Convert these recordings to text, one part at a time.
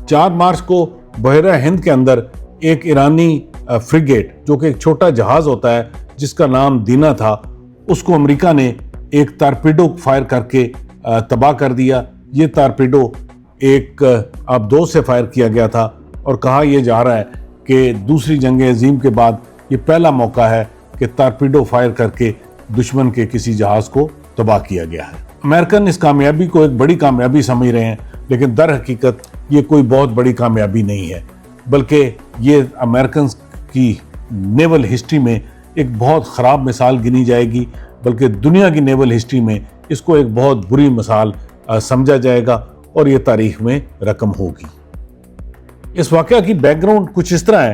4 मार्च को बहरा हिंद के अंदर एक ईरानी फ्रिगेट, जो कि एक छोटा जहाज होता है जिसका नाम दीना था, उसको अमेरिका ने एक टारपीडो फायर करके तबाह कर दिया। ये टारपीडो एक आबदोज से फायर किया गया था और कहा यह जा रहा है कि दूसरी जंग अजीम के बाद ये पहला मौका है कि टारपीडो फायर करके दुश्मन के किसी जहाज को तबाह किया गया है। अमेरिकन इस कामयाबी को एक बड़ी कामयाबी समझ रहे हैं, लेकिन दर हकीकत ये कोई बहुत बड़ी कामयाबी नहीं है, बल्कि ये अमेरिकन की नेवल हिस्ट्री में एक बहुत ख़राब मिसाल गिनी जाएगी, बल्कि दुनिया की नेवल हिस्ट्री में इसको एक बहुत बुरी मिसाल समझा जाएगा और ये तारीख में रकम होगी। इस वाक़या की बैकग्राउंड कुछ इस तरह है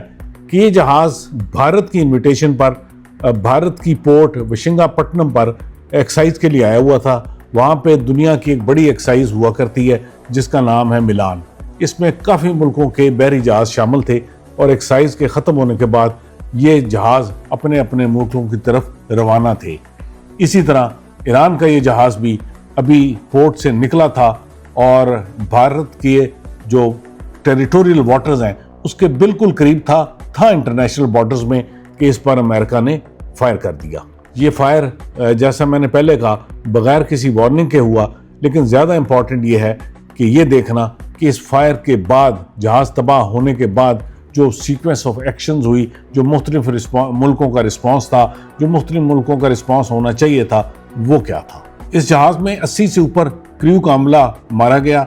कि ये जहाज़ भारत की इन्विटेशन पर भारत की पोर्ट विशाखापट्टनम पर एक्साइज के लिए आया हुआ था। वहाँ पे दुनिया की एक बड़ी एक्साइज हुआ करती है जिसका नाम है मिलान। इसमें काफ़ी मुल्कों के बहरी जहाज़ शामिल थे और एक्साइज के ख़त्म होने के बाद ये जहाज़ अपने अपने मुल्कों की तरफ रवाना थे। इसी तरह ईरान का ये जहाज़ भी अभी पोर्ट से निकला था और भारत के जो टेरिटोरियल वाटर्स हैं उसके बिल्कुल करीब था इंटरनेशनल बॉर्डर्स में कि इस पर अमेरिका ने फायर कर दिया। ये फायर जैसा मैंने पहले कहा बगैर किसी वार्निंग के हुआ, लेकिन ज़्यादा इम्पॉर्टेंट ये है कि ये देखना कि इस फायर के बाद, जहाज़ तबाह होने के बाद जो सीक्वेंस ऑफ एक्शंस हुई, जो मुख्तलिफ मुल्कों का रिस्पॉन्स था, जो मुख्तलिफ मुल्कों का रिस्पॉन्स होना चाहिए था, वो क्या था। इस जहाज़ में 80 से ऊपर क्रू का अमला मारा गया,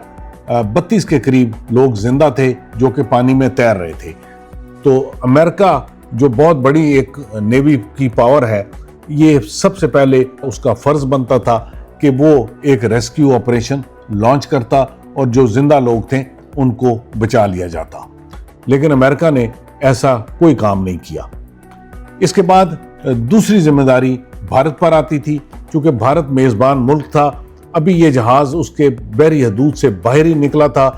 32 के करीब लोग जिंदा थे जो कि पानी में तैर रहे थे। तो अमेरिका जो बहुत बड़ी एक नेवी की पावर है, ये सबसे पहले उसका फ़र्ज़ बनता था कि वो एक रेस्क्यू ऑपरेशन लॉन्च करता और जो जिंदा लोग थे उनको बचा लिया जाता, लेकिन अमेरिका ने ऐसा कोई काम नहीं किया। इसके बाद दूसरी जिम्मेदारी भारत पर आती थी, क्योंकि भारत मेज़बान मुल्क था। अभी ये जहाज़ उसके बहरी हदूद से बाहर ही निकला था,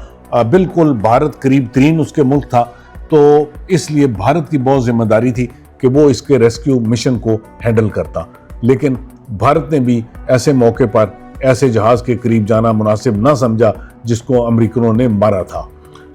बिल्कुल भारत करीब तरीन उसके मुल्क था, तो इसलिए भारत की बहुत जिम्मेदारी थी कि वो इसके रेस्क्यू मिशन को हैंडल करता। लेकिन भारत ने भी ऐसे मौके पर ऐसे जहाज़ के करीब जाना मुनासिब ना समझा जिसको अमेरिकनों ने मारा था।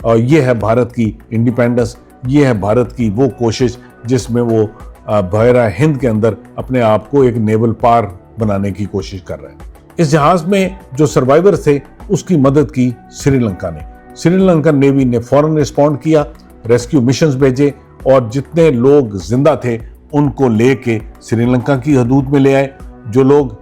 और ये है भारत की इंडिपेंडेंस, ये है भारत की वो कोशिश जिसमें वो बहरा हिंद के अंदर अपने आप को एक नेवल पार बनाने की कोशिश कर रहे हैं। इस जहाज़ में जो सर्वाइवर थे उसकी मदद की श्रीलंका ने। श्रीलंकन नेवी ने फौरन रिस्पॉन्ड किया, रेस्क्यू मिशंस भेजे और जितने लोग जिंदा थे उनको लेके श्रीलंका की हदूद में ले आए। जो लोग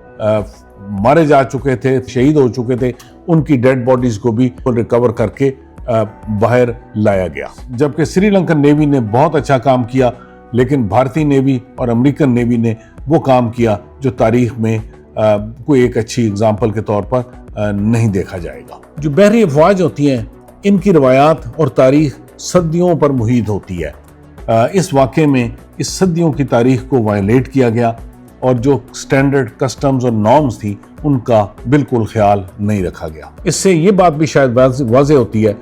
मारे जा चुके थे, शहीद हो चुके थे, उनकी डेड बॉडीज को भी रिकवर करके बाहर लाया गया। जबकि श्रीलंकन नेवी ने बहुत अच्छा काम किया, लेकिन भारतीय नेवी और अमेरिकन नेवी ने वो काम किया जो तारीख में कोई एक अच्छी एग्जाम्पल के तौर पर नहीं देखा जाएगा। जो बहरी अफवाज होती हैं, इनकी रवायात और तारीख सदियों पर मुहित होती है। इस वाक़े में इस सदियों की तारीख को वायलेट किया गया और जो स्टैंडर्ड कस्टम्स और नॉर्म्स थी उनका बिल्कुल ख्याल नहीं रखा गया। इससे ये बात भी शायद वाज़ेह होती है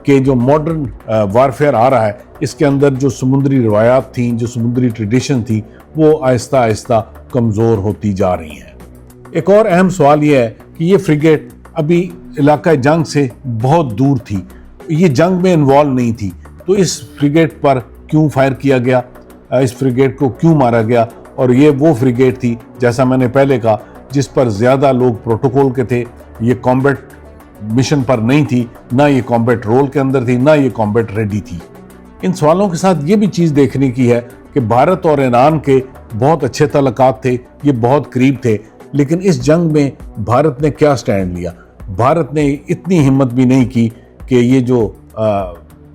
कि जो मॉडर्न वारफेयर आ रहा है, इसके अंदर जो समुद्री रवायात थी, जो समुद्री ट्रेडिशन थी, वो आहिस्ता आहिस्ता कमज़ोर होती जा रही हैं। एक और अहम सवाल ये है कि ये फ्रिगेट अभी इलाका जंग से बहुत दूर थी, ये जंग में इन्वॉल्व नहीं थी, तो इस फ्रिगेट पर क्यों फायर किया गया, इस फ्रिगेट को क्यों मारा गया। और ये वो फ्रिगेट थी, जैसा मैंने पहले कहा, जिस पर ज़्यादा लोग प्रोटोकॉल के थे। ये कॉम्बैट मिशन पर नहीं थी, ना ये कॉम्बैट रोल के अंदर थी, ना ये कॉम्बैट रेडी थी। इन सवालों के साथ ये भी चीज़ देखने की है कि भारत और ईरान के बहुत अच्छे ताल्लुकात थे, ये बहुत करीब थे, लेकिन इस जंग में भारत ने क्या स्टैंड लिया। भारत ने इतनी हिम्मत भी नहीं की कि ये जो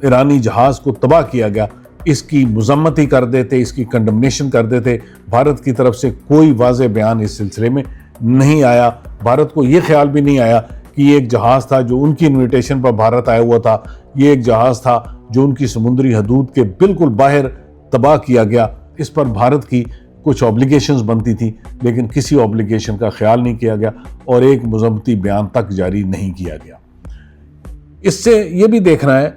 ईरानी जहाज़ को तबाह किया गया इसकी मजम्मत ही कर देते, इसकी कंडमनेशन कर देते। भारत की तरफ से कोई वाज़ेह बयान इस सिलसिले में नहीं आया। भारत को ये ख्याल भी नहीं आया कि ये एक जहाज़ था जो उनकी इन्विटेशन पर भारत आया हुआ था, ये एक जहाज़ था जो उनकी समुद्री हदूद के बिल्कुल बाहर तबाह किया गया। इस पर भारत की कुछ ऑब्लिगेशंस बनती थी, लेकिन किसी ऑब्लिगेशन का ख्याल नहीं किया गया और एक मजम्मती बयान तक जारी नहीं किया गया। इससे ये भी देखना है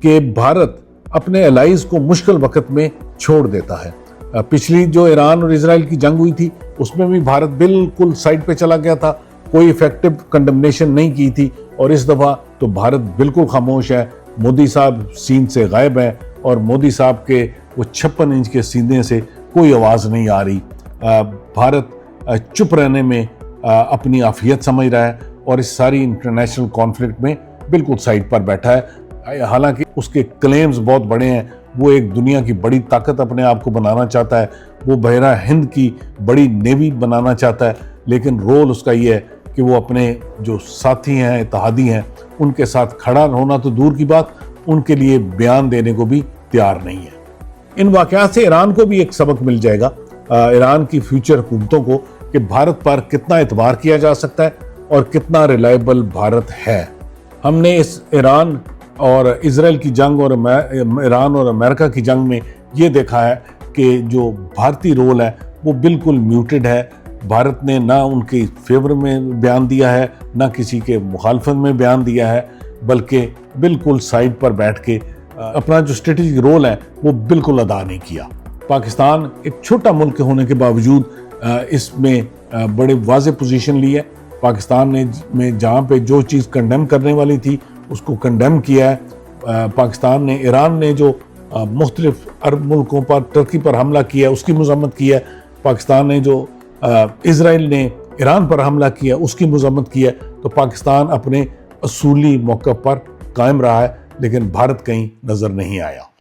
कि भारत अपने एलाइज को मुश्किल वक्त में छोड़ देता है। पिछली जो ईरान और इजराइल की जंग हुई थी उसमें भी भारत बिल्कुल साइड पे चला गया था, कोई इफेक्टिव कंडमनेशन नहीं की थी, और इस दफ़ा तो भारत बिल्कुल खामोश है। मोदी साहब सीन से गायब हैं और मोदी साहब के वो 56 इंच के सीने से कोई आवाज़ नहीं आ रही। भारत चुप रहने में अपनी आफियत समझ रहा है और इस सारी इंटरनेशनल कॉन्फ्लिक्ट में बिल्कुल साइड पर बैठा है। हालांकि उसके क्लेम्स बहुत बड़े हैं, वो एक दुनिया की बड़ी ताकत अपने आप को बनाना चाहता है, वो बहरा हिंद की बड़ी नेवी बनाना चाहता है, लेकिन रोल उसका ये है कि वो अपने जो साथी हैं, इत्तेहादी हैं, उनके साथ खड़ा होना तो दूर की बात, उनके लिए बयान देने को भी तैयार नहीं है। इन वाक़यात से ईरान को भी एक सबक मिल जाएगा, ईरान की फ्यूचर हुकूमतों को, कि भारत पर कितना एतबार किया जा सकता है और कितना रिलायबल भारत है। हमने इस ईरान और इजराइल की जंग और ईरान और अमेरिका की जंग में ये देखा है कि जो भारतीय रोल है वो बिल्कुल म्यूटेड है। भारत ने ना उनके फेवर में बयान दिया है, ना किसी के मुखालफत में बयान दिया है, बल्कि बिल्कुल साइड पर बैठ के अपना जो स्ट्रेटेजिक रोल है वो बिल्कुल अदा नहीं किया। पाकिस्तान एक छोटा मुल्क होने के बावजूद इसमें बड़े वाज़ेह पोजीशन ली है। पाकिस्तान ने जहाँ पे जो चीज़ कंडेम करने वाली थी उसको कंडेम किया है। पाकिस्तान ने, ईरान ने जो मुख्तलिफ अरब मुल्कों पर, टर्की पर हमला किया है उसकी मज़म्मत की है। पाकिस्तान ने जो इजराइल ने ईरान पर हमला किया उसकी मज़म्मत की है। तो पाकिस्तान अपने असूली मौक़िफ़ पर कायम रहा है, लेकिन भारत कहीं नज़र नहीं आया।